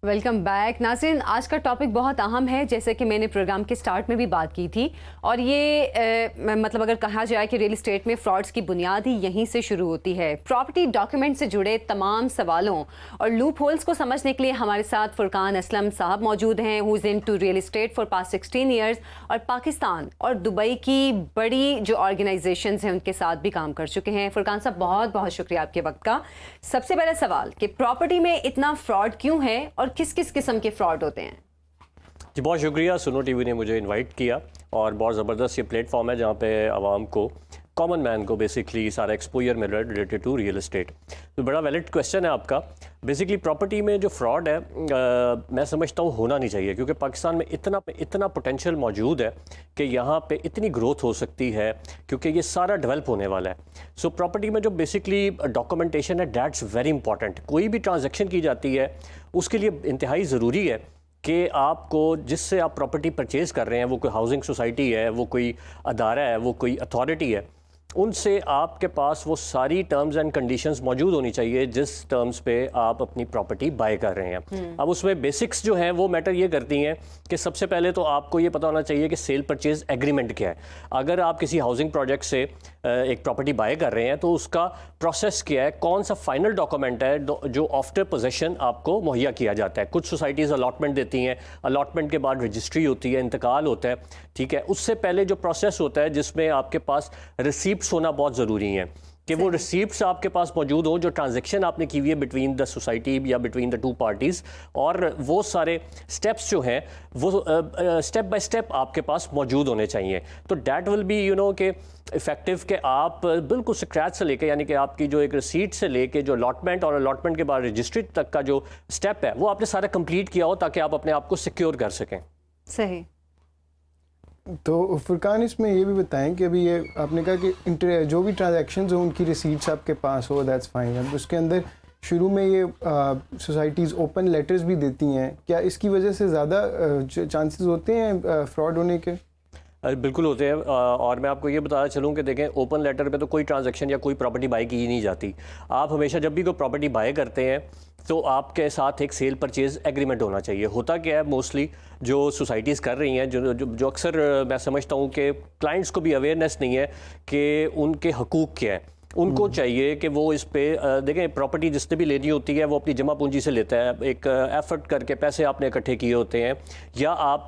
Welcome back नाज़रीन। आज का टॉपिक बहुत अहम है, जैसे कि मैंने प्रोग्राम के स्टार्ट में भी बात की थी। और ये मतलब अगर कहा जाए कि रियल एस्टेट में फ्रॉड्स की बुनियाद ही यहीं से शुरू होती है। प्रॉपर्टी डॉक्यूमेंट से जुड़े तमाम सवालों और लूप होल्स को समझने के लिए हमारे साथ फुरकान असलम साहब मौजूद हैं, who is into real estate for past 16 years और पाकिस्तान और दुबई की बड़ी जो ऑर्गेनाइजेशन हैं उनके साथ भी काम कर चुके हैं। फुरकान साहब, बहुत बहुत शुक्रिया आपके वक्त का। सबसे पहला सवाल कि प्रॉपर्टी में इतना फ्रॉड क्यों है और किस किस किस्म के फ्रॉड होते हैं? जी बहुत शुक्रिया, सुनो टीवी ने मुझे इनवाइट किया और बहुत ज़बरदस्त ये प्लेटफॉर्म है जहाँ पे आवाम को, कॉमन मैन को बेसिकली सारा एक्सपोजर मिल रहा है रिलेटेड टू रियल एस्टेट। तो बड़ा वैलिड क्वेश्चन है आपका। बेसिकली प्रॉपर्टी में जो फ्रॉड है मैं समझता हूँ होना नहीं चाहिए, क्योंकि पाकिस्तान में इतना पोटेंशियल मौजूद है कि यहाँ पे इतनी ग्रोथ हो सकती है, क्योंकि ये सारा डेवलप होने वाला है। सो प्रॉपर्टी में जो बेसिकली डॉक्यूमेंटेशन है, दैट्स वेरी इंपॉर्टेंट। कोई भी ट्रांजेक्शन की जाती है उसके लिए इंतहाई ज़रूरी है कि आपको जिससे आप प्रॉपर्टी परचेज़ कर रहे हैं, वो कोई हाउसिंग सोसाइटी है, वो कोई अदारा है, वो कोई अथॉरिटी है, उनसे आपके पास वो सारी टर्म्स एंड कंडीशंस मौजूद होनी चाहिए जिस टर्म्स पे आप अपनी प्रॉपर्टी बाय कर रहे हैं। अब उसमें बेसिक्स जो हैं वो मैटर ये करती हैं कि सबसे पहले तो आपको ये पता होना चाहिए कि सेल परचेज एग्रीमेंट क्या है। अगर आप किसी हाउसिंग प्रोजेक्ट से एक प्रॉपर्टी बाय कर रहे हैं तो उसका प्रोसेस क्या है, कौन सा फाइनल डॉक्यूमेंट है जो आफ्टर पोजेशन आपको मुहैया किया जाता है। कुछ सोसाइटीज़ अलॉटमेंट देती हैं, अलॉटमेंट के बाद रजिस्ट्री होती है, इंतकाल होता है, ठीक है। उससे पहले जो प्रोसेस होता है जिसमें आपके पास रिसीप्ट्स होना बहुत ज़रूरी है कि वो रिसीप्ट्स आपके पास मौजूद हों जो ट्रांजैक्शन आपने की हुई है बिटवीन द सोसाइटी या बिटवीन द टू पार्टीज़, और वो सारे स्टेप्स जो हैं वो स्टेप बाय स्टेप आपके पास मौजूद होने चाहिए। तो डैट विल बी के इफेक्टिव कि आप बिल्कुल स्क्रैच से लेके, यानी कि आपकी जो एक रिसीट से लेके जो अलॉटमेंट और अलॉटमेंट के बाद रजिस्ट्री तक का जो स्टेप है वो आपने सारा कंप्लीट किया हो, ताकि आप अपने आप को सिक्योर कर सकें। सही। तो फुरकान, इसमें ये भी बताएं कि अभी ये आपने कहा कि जो भी ट्रांजैक्शंस हो उनकी रिसीट्स आपके पास हो, दैट्स फाइन। अब उसके अंदर शुरू में ये सोसाइटीज़ ओपन लेटर्स भी देती हैं, क्या इसकी वजह से ज़्यादा चांसेस होते हैं फ्रॉड होने के? बिल्कुल होते हैं। और मैं आपको ये बताना चलूँ कि देखें, ओपन लेटर पे तो कोई ट्रांजैक्शन या कोई प्रॉपर्टी बाय की ही नहीं जाती। आप हमेशा जब भी कोई प्रॉपर्टी बाय करते हैं तो आपके साथ एक सेल परचेज़ एग्रीमेंट होना चाहिए। होता क्या है, मोस्टली जो सोसाइटीज़ कर रही हैं, जो अक्सर मैं समझता हूँ कि क्लाइंट्स को भी अवेयरनेस नहीं है कि उनके हकूक़ क्या है। उनको चाहिए कि वो इस पे देखें, प्रॉपर्टी जिसने भी लेनी होती है वो अपनी जमा पूंजी से लेता है, एक एफर्ट करके पैसे आपने इकट्ठे किए होते हैं, या आप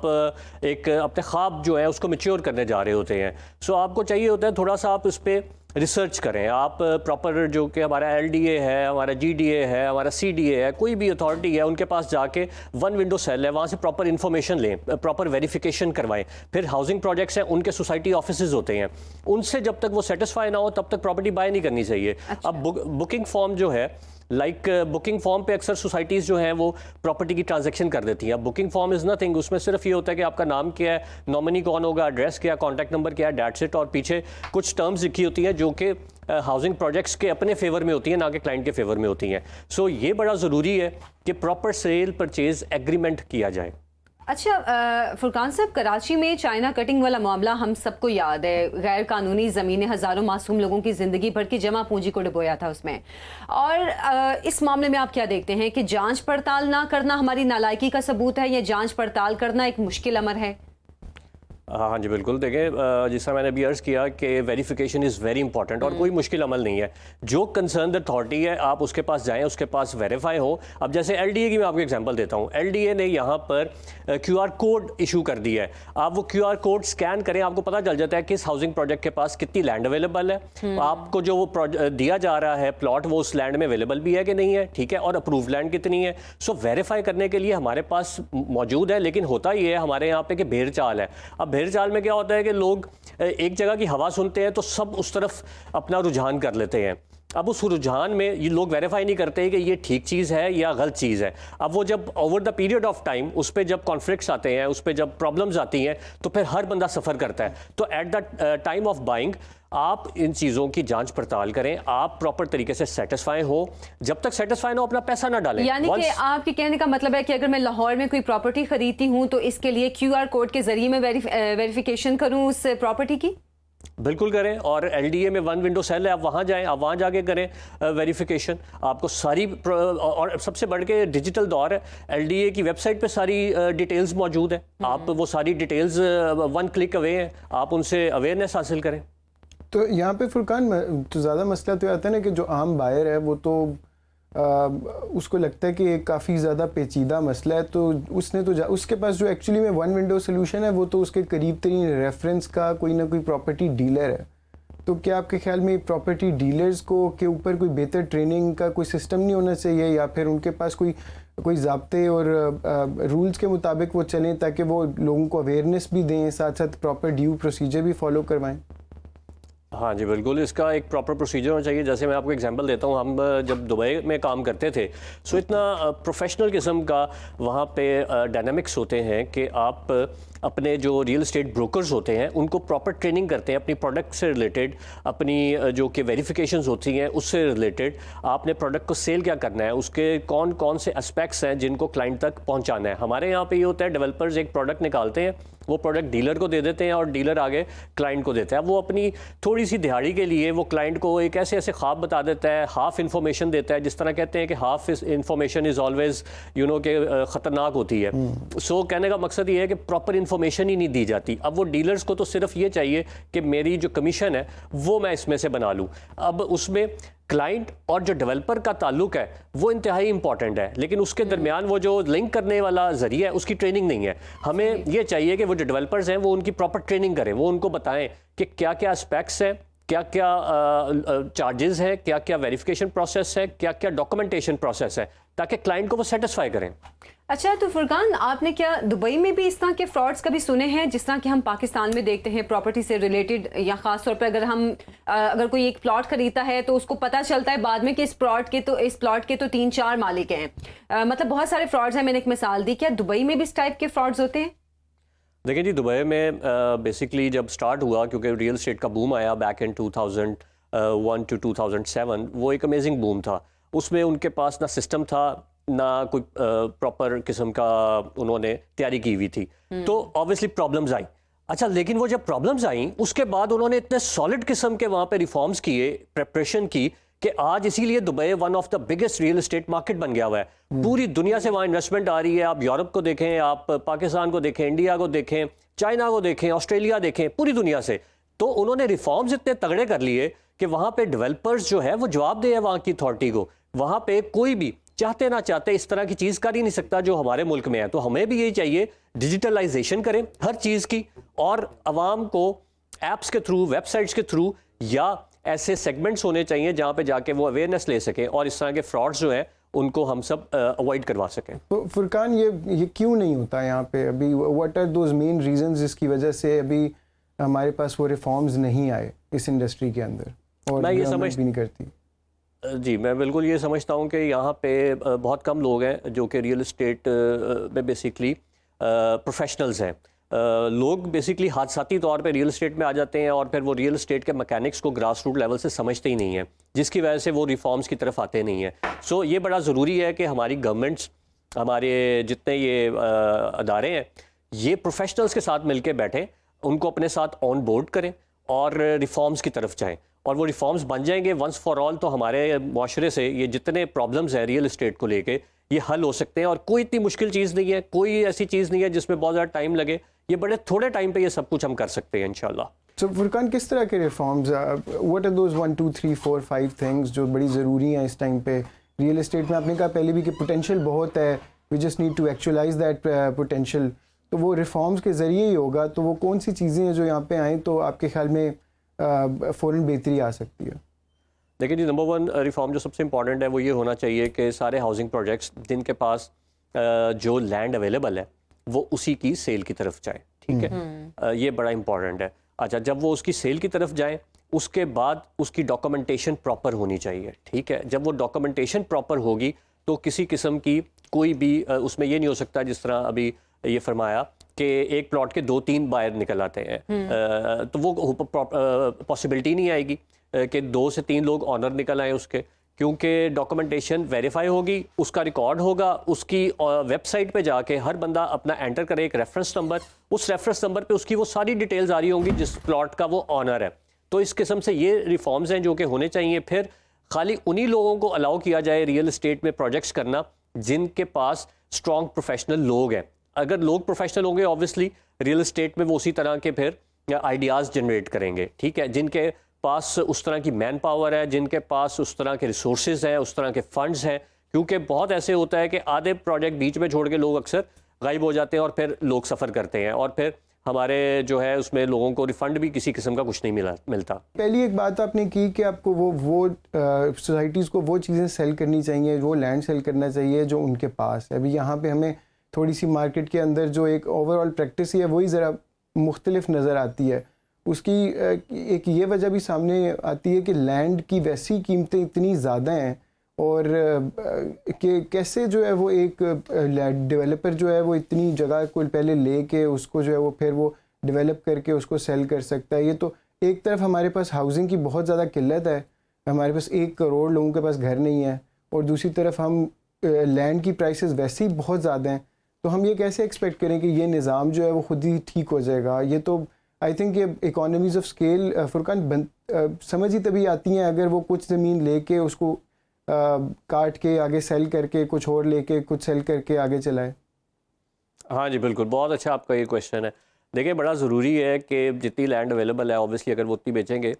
एक अपने ख्वाब जो है उसको मैच्योर करने जा रहे होते हैं। सो आपको चाहिए होता है थोड़ा सा आप इस पर रिसर्च करें। आप प्रॉपर जो कि हमारा LDA है, हमारा GDA है, हमारा CDA है, कोई भी अथॉरिटी है, उनके पास जाके वन विंडो सेल है, वहाँ से प्रॉपर इन्फॉर्मेशन लें, प्रॉपर वेरिफिकेशन करवाएं। फिर हाउसिंग प्रोजेक्ट्स हैं, उनके सोसाइटी ऑफिसेज होते हैं, उनसे जब तक वो सेटिस्फाई ना हो तब तक प्रॉपर्टी बाय नहीं करनी चाहिए। अच्छा। अब बुकिंग फॉर्म जो है, बुकिंग फॉर्म पे अक्सर सोसाइटीज़ जो हैं वो प्रॉपर्टी की ट्रांजैक्शन कर देती हैं। अब बुकिंग फॉर्म इज़ नथिंग, उसमें सिर्फ ये होता है कि आपका नाम क्या है, नॉमिनी कौन होगा, एड्रेस क्या, कॉन्टैक्ट नंबर क्या है, दैट्स इट। और पीछे कुछ टर्म्स लिखी होती हैं जो कि हाउसिंग प्रोजेक्ट्स के अपने फेवर में होती हैं, ना कि क्लाइंट के फेवर में होती हैं। सो ये बड़ा ज़रूरी है कि प्रॉपर सेल परचेज एग्रीमेंट किया जाए। अच्छा फुरकान साहब, कराची में चाइना कटिंग वाला मामला हम सबको याद है। गैर कानूनी ज़मीनें हज़ारों मासूम लोगों की ज़िंदगी भर की जमा पूंजी को डुबोया था उसमें। और इस मामले में आप क्या देखते हैं कि जांच पड़ताल ना करना हमारी नालायकी का सबूत है या जांच पड़ताल करना एक मुश्किल अमर है? हाँ जी बिल्कुल। देखें, जिस तरह मैंने अभी अर्ज़ किया कि वेरिफिकेशन इज़ वेरी इंपॉर्टेंट और कोई मुश्किल अमल नहीं है। जो कंसर्न अथॉरिटी है आप उसके पास जाएं, उसके पास वेरीफाई हो। अब जैसे LDA की मैं आपको एग्जांपल देता हूँ। LDA ने यहाँ पर QR कोड इशू कर दिया है। आप वो QR कोड स्कैन करें, आपको पता चल जाता है किस हाउसिंग प्रोजेक्ट के पास कितनी लैंड अवेलेबल है। आपको जो वो दिया जा रहा है प्लॉट, वो उस लैंड में अवेलेबल भी है कि नहीं है, ठीक है, और अप्रूव लैंड कितनी है। सो वेरीफाई करने के लिए हमारे पास मौजूद है। लेकिन होता ये है हमारे यहाँ पे कि भेड़ चाल है। अब भेड़ चाल में क्या होता है कि लोग एक जगह की हवा सुनते हैं तो सब उस तरफ अपना रुझान कर लेते हैं। अब उस रुझान में ये लोग वेरीफाई नहीं करते कि ये ठीक चीज़ है या गलत चीज़ है। अब वो जब over the period of time उस पर जब कॉन्फ्लिक्ट्स आते हैं, उस पर जब प्रॉब्लम्स आती हैं, तो फिर हर बंदा सफ़र करता है। तो eight the time of buying आप इन चीज़ों की जांच पड़ताल करें, आप प्रॉपर तरीके से सेटिस्फाई हो। जब तक सेटिस्फाई ना हो अपना पैसा ना डालें। यानी कि आपके कहने का मतलब है कि अगर मैं लाहौर में कोई प्रॉपर्टी खरीदती हूँ तो इसके लिए QR कोड के जरिए मैं वेरिफिकेशन करूँ उस प्रॉपर्टी की? बिल्कुल करें, और एलडीए में वन विंडो सेल है, आप वहाँ जाएं, आप वहाँ जाके करें वेरिफिकेशन। आपको सारी और सबसे बढ़ के डिजिटल दौर है, एलडीए की वेबसाइट पे सारी डिटेल्स मौजूद है, आप वो सारी डिटेल्स वन क्लिक अवे हैं, आप उनसे अवेयरनेस हासिल करें। तो यहाँ पे फुरकान तो ज़्यादा मसला तो आता है ना कि जो आम बायर है वो तो उसको लगता है कि काफ़ी ज़्यादा पेचीदा मसला है, तो उसने तो उसके पास जो एक्चुअली में वन विंडो सोल्यूशन है वो तो उसके करीब तरीन रेफरेंस का कोई ना कोई प्रॉपर्टी डीलर है। तो क्या आपके ख्याल में प्रॉपर्टी डीलर्स को के ऊपर कोई बेहतर ट्रेनिंग का कोई सिस्टम नहीं होना चाहिए, या फिर उनके पास कोई ज़ाब्ते और रूल्स के मुताबिक वो चलें ताकि वो लोगों को अवेयरनेस भी दें, साथ साथ प्रॉपर ड्यू प्रोसीजर भी फॉलो करवाएं? हाँ जी बिल्कुल, इसका एक प्रॉपर प्रोसीजर होना चाहिए। जैसे मैं आपको एग्जांपल देता हूँ, हम जब दुबई में काम करते थे, सो इतना प्रोफेशनल किस्म का वहाँ पे डायनामिक्स होते हैं कि आप अपने जो रियल एस्टेट ब्रोकर्स होते हैं उनको प्रॉपर ट्रेनिंग करते हैं अपनी प्रोडक्ट से रिलेटेड, अपनी जो कि वेरिफिकेशंस होती हैं उससे रिलेटेड, आपने प्रोडक्ट को सेल क्या करना है, उसके कौन कौन से एस्पेक्ट्स हैं जिनको क्लाइंट तक पहुंचाना है। हमारे यहाँ पे ये होता है, डेवलपर्स एक प्रोडक्ट निकालते हैं, वो प्रोडक्ट डीलर को दे देते हैं और डीलर आगे क्लाइंट को देता है। वो अपनी थोड़ी सी दिहाड़ी के लिए वो क्लाइंट को एक ऐसे ऐसे ख्वाब बता देता है, हाफ इन्फॉर्मेशन देता है, जिस तरह कहते हैं कि half information is always you know कि ख़तरनाक होती है। सो कहने का मकसद ये है कि प्रॉपर इन्फॉर्मेशन ही नहीं दी जाती। अब वो डीलर्स को तो सिर्फ ये चाहिए कि मेरी जो कमीशन है वो मैं इसमें से बना लूँ। अब उसमें क्लाइंट और जो डेवलपर का ताल्लुक है वो इंतहाई इंपॉर्टेंट है, लेकिन उसके दरमियान वो जो लिंक करने वाला जरिया है उसकी ट्रेनिंग नहीं है। हमें ये चाहिए कि वो जो डेवलपर्स हैं वो उनकी प्रॉपर ट्रेनिंग करें, वो उनको बताएं कि क्या क्या एस्पेक्ट्स हैं, क्या क्या चार्जेस हैं, क्या क्या वेरिफिकेशन प्रोसेस है, क्या क्या डॉक्यूमेंटेशन प्रोसेस है, ताकि क्लाइंट को वो सेटिस्फाई करें। अच्छा, तो फुरकान, आपने क्या दुबई में भी इस तरह के फ्रॉड्स कभी सुने हैं जिस तरह कि हम पाकिस्तान में देखते हैं प्रॉपर्टी से रिलेटेड, या ख़ास तौर पर अगर कोई एक प्लॉट खरीदता है तो उसको पता चलता है बाद में कि इस प्लॉट के तो 3-4 मालिक हैं, मतलब बहुत सारे फ्रॉड्स हैं। मैंने एक मिसाल दी, क्या दुबई में भी इस टाइप के फ्रॉड्स होते हैं? देखिए जी, दुबई में बेसिकली जब स्टार्ट हुआ, क्योंकि रियल एस्टेट का बूम आया बैक इन 2001 टू 2007, वो एक अमेजिंग बूम था। उसमें उनके पास ना सिस्टम था, ना कोई प्रॉपर किस्म का उन्होंने तैयारी की हुई थी, तो ऑब्वियसली प्रॉब्लम्स आई। अच्छा, लेकिन वो जब प्रॉब्लम्स आई उसके बाद उन्होंने इतने सॉलिड किस्म के वहाँ पे रिफॉर्म्स किए, प्रिपरेशन की, कि आज इसीलिए Dubai one of the biggest real estate market बन गया हुआ है। पूरी दुनिया से वहाँ इन्वेस्टमेंट आ रही है। आप यूरोप को देखें, आप पाकिस्तान को देखें, इंडिया को देखें, चाइना को देखें, ऑस्ट्रेलिया देखें, पूरी दुनिया से। तो उन्होंने रिफॉर्म्स इतने तगड़े कर लिए कि वहाँ पे डेवलपर्स जो है वो जवाब दे वहाँ की अथॉरिटी को। वहाँ पे कोई भी चाहते ना चाहते इस तरह की चीज़ कर ही नहीं सकता जो हमारे मुल्क में है। तो हमें भी यही चाहिए, डिजिटलाइजेशन करें हर चीज़ की, और आवाम को ऐप्स के थ्रू, वेबसाइट्स के थ्रू, या ऐसे सेगमेंट्स होने चाहिए जहाँ पे जाके वो अवेयरनेस ले सकें और इस तरह के फ्रॉड्स जो हैं उनको हम सब अवॉइड करवा सकें। तो फुरकान, ये क्यों नहीं होता यहाँ पे अभी? What are those main reasons जिसकी वजह से अभी हमारे पास वो रिफॉर्म्स नहीं आए इस इंडस्ट्री के अंदर, और मैं ये समझ भी नहीं करती? जी, मैं बिल्कुल ये समझता हूँ कि यहाँ पे बहुत कम लोग हैं जो कि रियल एस्टेट में बेसिकली प्रोफेशनल्स हैं। लोग बेसिकली हादसाती तौर पे रियल एस्टेट में आ जाते हैं और फिर वो रियल एस्टेट के मैकेनिक्स को ग्रास रूट लेवल से समझते ही नहीं है, जिसकी वजह से वो रिफॉर्म्स की तरफ आते नहीं हैं। सो ये बड़ा ज़रूरी है कि हमारी गवर्नमेंट्स, हमारे जितने ये अदारे हैं, ये प्रोफेशनल्स के साथ मिलकर बैठें, उनको अपने साथ ऑन बोर्ड करें और रिफॉर्म्स की तरफ जाएँ। और वो रिफॉर्म्स बन जाएंगे वंस फॉर ऑल, तो हमारे माशरे से ये जितने प्रॉब्लम्स हैं रियल एस्टेट को लेके, ये हल हो सकते हैं। और कोई इतनी मुश्किल चीज़ नहीं है, कोई ऐसी चीज़ नहीं है जिसमें बहुत ज़्यादा टाइम लगे। ये बड़े थोड़े टाइम पे ये सब कुछ हम कर सकते हैं इंशाल्लाह। तो फुरकान, किस तरह के reforms, what are those 1 2 3 4 5 things जो बड़ी ज़रूरी हैं इस टाइम पे रियल एस्टेट में? आपने कहा पहले भी कि पोटेंशियल बहुत है, we just need to actualize that potential, तो वो रिफॉर्म्स के ज़रिए ही होगा। तो वो कौन सी चीज़ें हैं जो यहाँ पे आएँ तो आपके ख्याल में फ़ौरन बेहतरी आ सकती है? देखिए जी, नंबर 1 रिफॉर्म जो सबसे इंपॉर्टेंट है वो ये होना चाहिए कि सारे हाउसिंग प्रोजेक्ट्स जिनके पास जो लैंड अवेलेबल है वो उसी की सेल की तरफ जाए, ठीक है? ये बड़ा इंपॉर्टेंट है। अच्छा, जब वो उसकी सेल की तरफ जाए उसके बाद उसकी डॉक्यूमेंटेशन प्रॉपर होनी चाहिए, ठीक है? जब वो डॉक्यूमेंटेशन प्रॉपर होगी तो किसी किस्म की कोई भी उसमें ये नहीं हो सकता जिस तरह अभी ये फरमाया कि एक प्लॉट के 2-3 बायर निकल आते हैं, तो वो पॉसिबिलिटी नहीं आएगी कि 2 से 3 लोग ऑनर निकल आए उसके, क्योंकि डॉक्यूमेंटेशन वेरीफाई होगी, उसका रिकॉर्ड होगा, उसकी वेबसाइट पे जाके हर बंदा अपना एंटर करे एक रेफरेंस नंबर, उस रेफरेंस नंबर पे उसकी वो सारी डिटेल्स आ रही होंगी जिस प्लॉट का वो ऑनर है। तो इस किस्म से ये रिफॉर्म्स हैं जो कि होने चाहिए। फिर खाली उन्हीं लोगों को अलाउ किया जाए रियल इस्टेट में प्रोजेक्ट्स करना जिनके पास स्ट्रॉन्ग प्रोफेशनल लोग हैं। अगर लोग प्रोफेशनल होंगे ऑब्वियसली रियल इस्टेट में वो उसी तरह के फिर आइडियाज़ जनरेट करेंगे, ठीक है, जिनके पास उस तरह की मैन पावर है, जिनके पास उस तरह के रिसोर्सेज हैं, उस तरह के फंड्स हैं। क्योंकि बहुत ऐसे होता है कि आधे प्रोजेक्ट बीच में छोड़ के लोग अक्सर गायब हो जाते हैं और फिर लोग सफ़र करते हैं और फिर हमारे जो है उसमें लोगों को रिफंड भी किसी किस्म का कुछ नहीं मिलता। पहली एक बात आपने की कि आपको वो सोसाइटीज़ को वो चीज़ें सेल करनी चाहिए, वो लैंड सेल करना चाहिए जो उनके पास है। अभी यहाँ पे हमें थोड़ी सी मार्केट के अंदर जो एक ओवरऑल प्रैक्टिस है वही ज़रा मुख्तलिफ नज़र आती है। उसकी एक ये वजह भी सामने आती है कि लैंड की वैसी कीमतें इतनी ज़्यादा हैं और कि कैसे जो है वो एक डेवलपर जो है वो इतनी जगह को पहले ले के उसको जो है वो फिर वो डेवलप करके उसको सेल कर सकता है। ये तो एक तरफ हमारे पास हाउसिंग की बहुत ज़्यादा किल्लत है, हमारे पास 1 करोड़ लोगों के पास घर नहीं है, और दूसरी तरफ हम लैंड की प्राइसेस वैसे ही बहुत ज़्यादा हैं। तो हम ये कैसे एक्सपेक्ट करें कि ये निज़ाम जो है वो खुद ही ठीक हो जाएगा? ये तो आई थिंक ये इकोनॉमीज़ ऑफ स्केल फुरकान समझ ही तभी आती हैं अगर वो कुछ ज़मीन लेके उसको काट के आगे सेल करके कुछ और लेके कुछ सेल करके आगे चलाए। हाँ जी बिल्कुल, बहुत अच्छा आपका ये क्वेश्चन है। देखिए बड़ा ज़रूरी है कि जितनी लैंड अवेलेबल है ऑब्वियसली अगर वो उतनी बेचेंगे,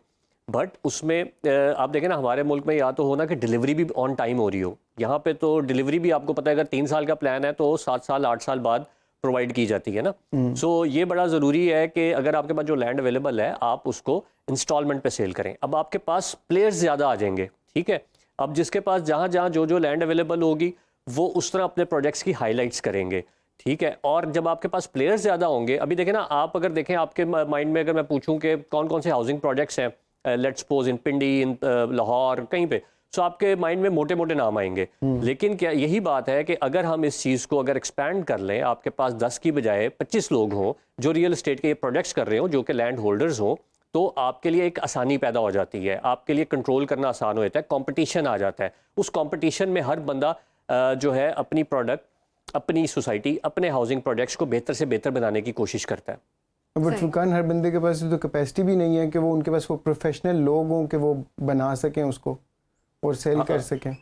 बट उसमें आप देखें ना हमारे मुल्क में या तो हो ना कि डिलीवरी भी ऑन टाइम हो रही हो। यहाँ पे तो डिलीवरी भी आपको पता है अगर 3 साल का प्लान है तो 7 साल 8 साल बाद प्रोवाइड की जाती है ना। सो ये बड़ा ज़रूरी है कि अगर आपके पास जो लैंड अवेलेबल है आप उसको इंस्टॉलमेंट पे सेल करें। अब आपके पास प्लेयर्स ज़्यादा आ जाएंगे, ठीक है। अब जिसके पास जहाँ जहाँ जो लैंड अवेलेबल होगी वो उस तरह अपने प्रोजेक्ट्स की हाईलाइट्स करेंगे, ठीक है। और जब आपके पास प्लेयर्स ज़्यादा होंगे, अभी देखें ना आप अगर देखें आपके माइंड में अगर मैं पूछूं कि कौन कौन से हाउसिंग प्रोजेक्ट्स हैं, लेट्स सपोज इन पिंडी, इन लाहौर, कहीं पे, सो आपके माइंड में मोटे मोटे नाम आएंगे। लेकिन क्या यही बात है कि अगर हम इस चीज़ को अगर एक्सपैंड कर लें, आपके पास 10 की बजाय 25 लोग हों जो रियल इस्टेट के ये प्रोजेक्ट्स कर रहे हो, जो कि लैंड होल्डर्स हों, तो आपके लिए एक आसानी पैदा हो जाती है, आपके लिए कंट्रोल करना आसान हो जाता है, कंपटीशन आ जाता है। उस कंपटीशन में हर बंदा जो है अपनी प्रोडक्ट, अपनी सोसाइटी, अपने हाउसिंग प्रोजेक्ट्स को बेहतर से बेहतर बनाने की कोशिश करता है। बट फुरकान हर बंदे के पास तो कैपेसिटी भी नहीं है कि वो उनके पास वो प्रोफेशनल लोग हों कि वो बना सकें उसको और सेल कर सकें।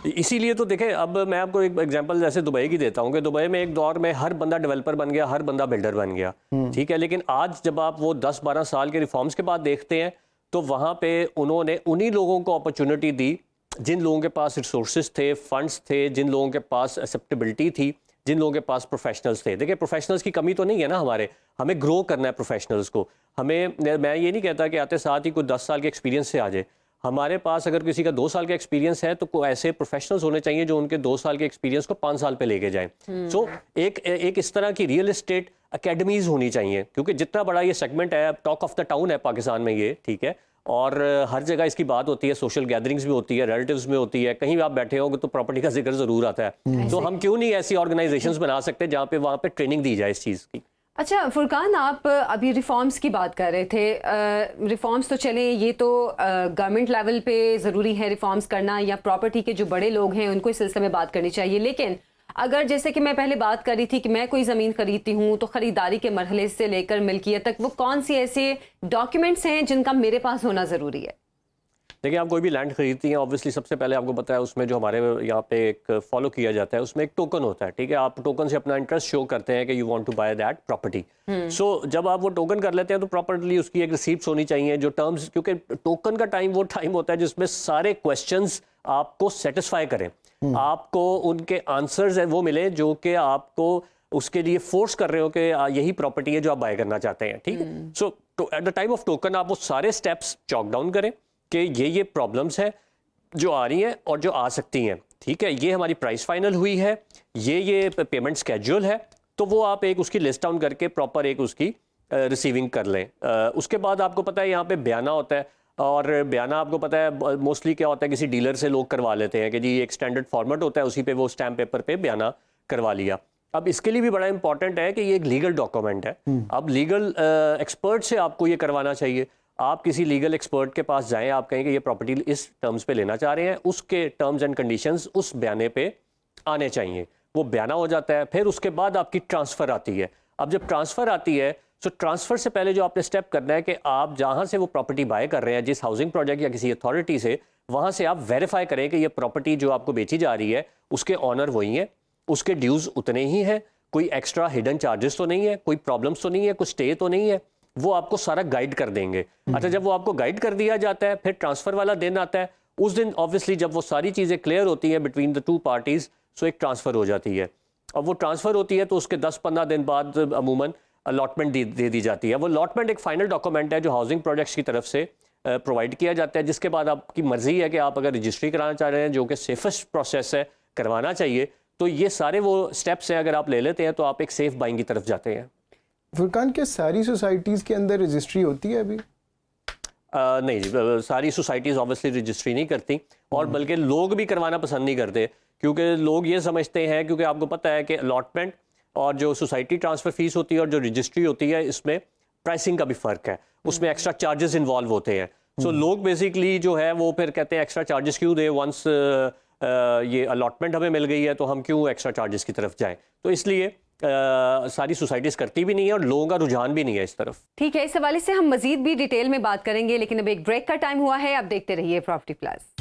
इसीलिए तो देखें, अब मैं आपको एक एग्जांपल जैसे दुबई की देता हूँ कि दुबई में एक दौर में हर बंदा डेवलपर बन गया, हर बंदा बिल्डर बन गया, ठीक है। लेकिन आज जब आप वो 10-12 साल के रिफॉर्म्स के बाद देखते हैं तो वहाँ पे उन्होंने उन्हीं लोगों को अपॉर्चुनिटी दी जिन लोगों के पास रिसोर्सेज थे, फंड्स थे, जिन लोगों के पास एक्सेप्टेबिलिटी थी, जिन लोगों के पास प्रोफेशनल्स थे। देखिए प्रोफेशनल्स की कमी तो नहीं है ना हमें ग्रो करना है प्रोफेशनल्स को। मैं ये नहीं कहता कि आते साथ ही कोई 10 साल के एक्सपीरियंस से आ जाए। हमारे पास अगर किसी का 2 साल का एक्सपीरियंस है तो कोई ऐसे प्रोफेशनल्स होने चाहिए जो उनके 2 साल के एक्सपीरियंस को 5 साल पे लेके जाएं। सो एक इस तरह की रियल एस्टेट अकेडमीज होनी चाहिए, क्योंकि जितना बड़ा ये सेगमेंट है, टॉक ऑफ द टाउन है पाकिस्तान में ये, ठीक है। और हर जगह इसकी बात होती है, सोशल गैदरिंग्स भी होती है, रिलेटिव्स में होती है, कहीं आप बैठे होंगे तो प्रॉपर्टी का जिक्र जरूर आता है। तो हम क्यों नहीं ऐसी ऑर्गेनाइजेशंस बना सकते जहाँ पे वहाँ पे ट्रेनिंग दी जाए इस चीज़ की। अच्छा फुरकान, आप अभी रिफॉर्म्स की बात कर रहे थे। रिफॉर्म्स तो चले, ये तो गवर्नमेंट लेवल पे ज़रूरी है रिफॉर्म्स करना, या प्रॉपर्टी के जो बड़े लोग हैं उनको इस सिलसिले में बात करनी चाहिए। लेकिन अगर जैसे कि मैं पहले बात कर रही थी कि मैं कोई ज़मीन खरीदती हूँ तो ख़रीदारी के मरहले से लेकर मिल्कियत तक वो कौन सी ऐसे डॉक्यूमेंट्स हैं जिनका मेरे पास होना ज़रूरी है? देखिए आप कोई भी लैंड खरीदती हैं, ऑब्वियसली सबसे पहले आपको पता है उसमें जो हमारे यहाँ पे एक फॉलो किया जाता है उसमें एक टोकन होता है, ठीक है। आप टोकन से अपना इंटरेस्ट शो करते हैं कि you want to buy that property. So जब आप वो टोकन कर लेते हैं तो प्रॉपर्ली उसकी एक रिसीप्ट होनी चाहिए जो टर्म्स, क्योंकि टोकन का टाइम वो टाइम होता है जिसमें सारे क्वेश्चंस आपको सेटिस्फाई करें, आपको उनके आंसर्स हैं वो मिले जो कि आपको उसके लिए फोर्स कर रहे हो कि यही प्रॉपर्टी है जो आप बाय करना चाहते हैं, ठीक है। So at the time of token आप वो सारे स्टेप्स चॉक डाउन करें कि ये प्रॉब्लम्स हैं जो आ रही हैं और जो आ सकती हैं, ठीक है। ये हमारी प्राइस फाइनल हुई है, ये पेमेंट स्केड्यूल है, तो वो आप एक उसकी लिस्ट डाउन करके प्रॉपर एक उसकी रिसीविंग कर लें। उसके बाद आपको पता है यहाँ पे बयाना होता है, और बयाना आपको पता है मोस्टली क्या होता है, किसी डीलर से लोग करवा लेते हैं कि जी एक स्टैंडर्ड फॉर्मेट होता है, उसी पे वो स्टैम्प पेपर पे बयाना करवा लिया। अब इसके लिए भी बड़ा इंपॉर्टेंट है कि ये एक लीगल डॉक्यूमेंट है। अब लीगल एक्सपर्ट से आपको ये करवाना चाहिए। आप किसी लीगल एक्सपर्ट के पास जाएं, आप कहें कि ये प्रॉपर्टी इस टर्म्स पे लेना चाह रहे हैं, उसके टर्म्स एंड कंडीशंस उस बयाने पे आने चाहिए। वो बयाना हो जाता है, फिर उसके बाद आपकी ट्रांसफ़र आती है। अब जब ट्रांसफ़र आती है सो ट्रांसफ़र से पहले जो आपने स्टेप करना है कि आप जहाँ से वो प्रॉपर्टी बाय कर रहे हैं, जिस हाउसिंग प्रोजेक्ट या किसी अथॉरिटी से, वहाँ से आप वेरीफाई करें कि ये प्रॉपर्टी जो आपको बेची जा रही है उसके ऑनर वही हैं, उसके ड्यूज़ उतने ही हैं, कोई एक्स्ट्रा हिडन चार्जेस तो नहीं है, कोई प्रॉब्लम्स तो नहीं है, कुछ स्टे तो नहीं है। वो आपको सारा गाइड कर देंगे। अच्छा, जब वो आपको गाइड कर दिया जाता है, फिर ट्रांसफ़र वाला दिन आता है। उस दिन ऑब्वियसली जब वो सारी चीज़ें क्लियर होती हैं बिटवीन द टू पार्टीज़, सो एक ट्रांसफ़र हो जाती है। अब वो ट्रांसफ़र होती है तो उसके 10-15 दिन बाद अमूमन अलॉटमेंट दे दी जाती है। वो अलॉटमेंट एक फ़ाइनल डॉक्यूमेंट है जो हाउसिंग प्रोजेक्ट्स की तरफ से प्रोवाइड किया जाता है, जिसके बाद आपकी मर्ज़ी है कि आप अगर रजिस्ट्री कराना चाह रहे हैं, जो कि सेफेस्ट प्रोसेस है, करवाना चाहिए। तो ये सारे वो स्टेप्स हैं, अगर आप ले लेते हैं तो आप एक सेफ बाइंग की तरफ जाते हैं। फुरकान, क्या सारी सोसाइटीज़ के अंदर रजिस्ट्री होती है अभी? नहीं जी, सारी सोसाइटीज़ ऑब्वियसली रजिस्ट्री नहीं करती, और बल्कि लोग भी करवाना पसंद नहीं करते, क्योंकि लोग ये समझते हैं, क्योंकि आपको पता है कि अलॉटमेंट और जो सोसाइटी ट्रांसफ़र फीस होती है और जो रजिस्ट्री होती है, इसमें प्राइसिंग का भी फ़र्क है, उसमें एक्स्ट्रा चार्जेस इन्वॉल्व होते हैं। सो लोग बेसिकली जो है वो फिर कहते हैं एक्स्ट्रा चार्जेस क्यों दे, वंस ये अलॉटमेंट हमें मिल गई है तो हम क्यों एक्स्ट्रा चार्जेस की तरफ जाएं। तो इसलिए सारी सोसाइटीज़ करती भी नहीं है और लोगों का रुझान भी नहीं है इस तरफ। ठीक है, इस हवाले से हम मजीद भी डिटेल में बात करेंगे, लेकिन अब एक ब्रेक का टाइम हुआ है। आप देखते रहिए प्रॉपर्टी प्लस।